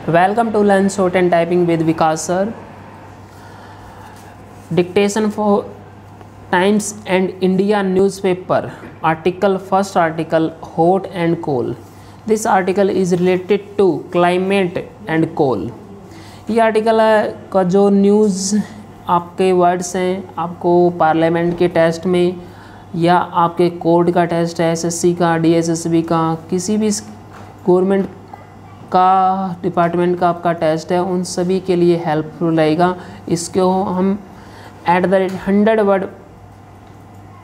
Welcome to Learn Short and Typing with Vikas sir. Dictation for Times and India newspaper. First article, hot and coal. This article is related to climate and coal. ये article का जो news आपके words हैं, आपको parliament के test में या आपके कोर्ट का टेस्ट है, एसएससी का, डीएसएसबी का, किसी भी गवर्नमेंट का डिपार्टमेंट का आपका टेस्ट है, उन सभी के लिए हेल्पफुल रहेगा। इसको हम at the rate 100 word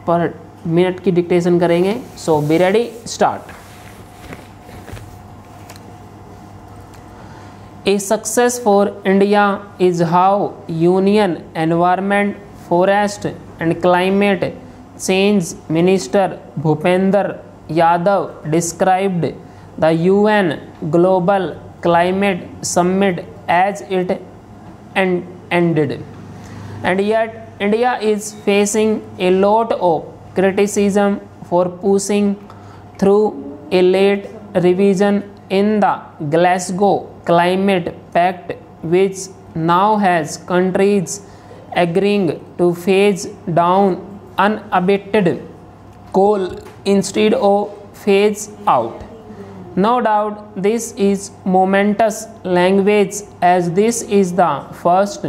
per minute की डिक्टेशन करेंगे। So be ready, start. A success for India is how Union Environment, Forest and Climate Change Minister Bhupender Yadav described the UN Global Climate Summit as it ended. And yet India is facing a lot of criticism for pushing through a late revision in the Glasgow Climate Pact, which now has countries agreeing to phase down unabated coal instead of phase out. No doubt this is momentous language, as this is the first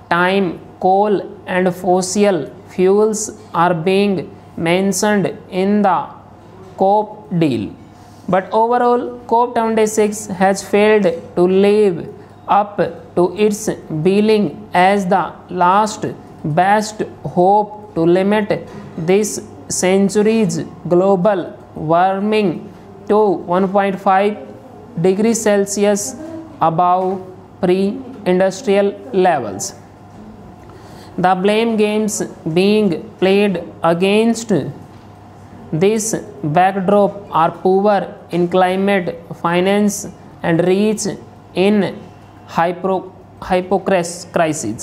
time coal and fossil fuels are being mentioned in the COP deal. But overall, COP26 has failed to live up to its billing as the last best hope to limit this century's global warming to 1.5 degrees Celsius above pre-industrial levels. The blame games being played against this backdrop are poor in climate finance and reach in hypocrisy,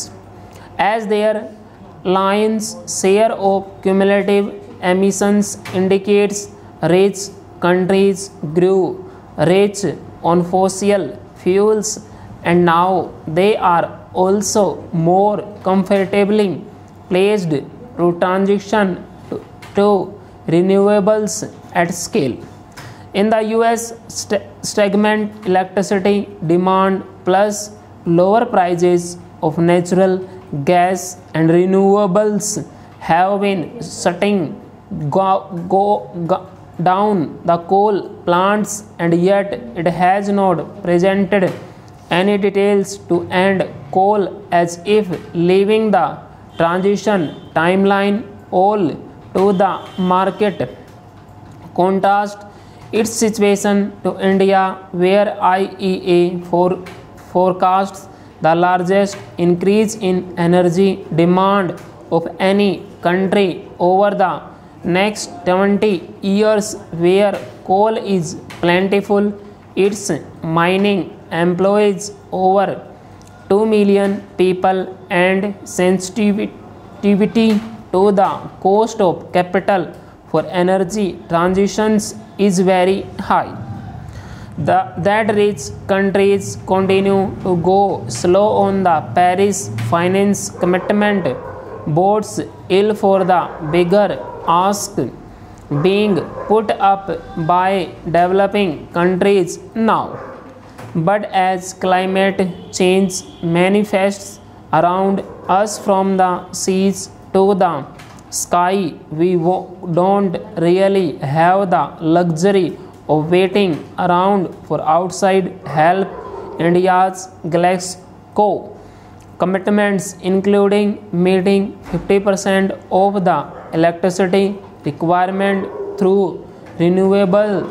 as their lion's share of cumulative emissions indicates rich countries grew rich on fossil fuels, and now they are also more comfortably placed to transition to renewables at scale. In the US, stagnant electricity demand plus lower prices of natural gas and renewables have been shutting down the coal plants, and yet it has not presented any details to end coal, as if leaving the transition timeline all to the market. Contrast its situation to India, where IEA forecasts the largest increase in energy demand of any country over the next 20 years, where coal is plentiful. Its mining employs over 2 million people, and sensitivity to the cost of capital for energy transitions is very high. That rich countries continue to go slow on the Paris finance commitment bodes ill for the bigger ask being put up by developing countries now. But as climate change manifests around us from the seas to the sky, we don't really have the luxury of waiting around for outside help. India's Glasgow commitments, including meeting 50% of the electricity requirement through renewable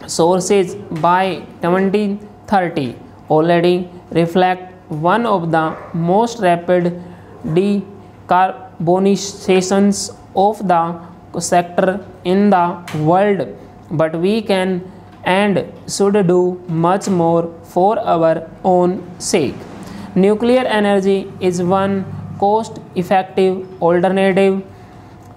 sources by 2030, already reflect one of the most rapid decarbonizations of the sector in the world. But we can and should do much more for our own sake. Nuclear energy is one cost-effective alternative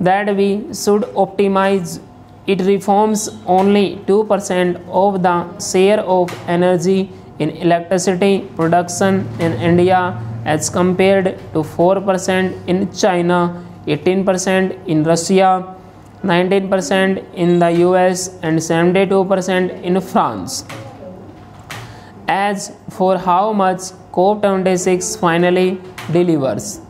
that we should optimize. It reforms only 2% of the share of energy in electricity production in India as compared to 4% in China, 18% in Russia, 19% in the US and 72% in France. As for how much COP26 finally delivers,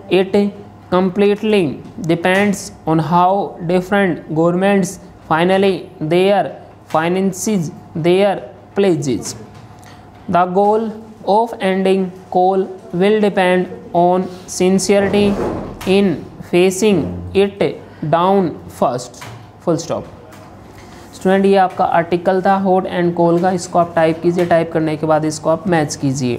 it completely depends on how different governments finally finances their pledges. The goal of ending coal will depend on sincerity in facing it down first. Full stop. Student ये आपका article था hot and coal का, इसको आप type कीजिए, type करने के बाद इसको आप मैच कीजिए।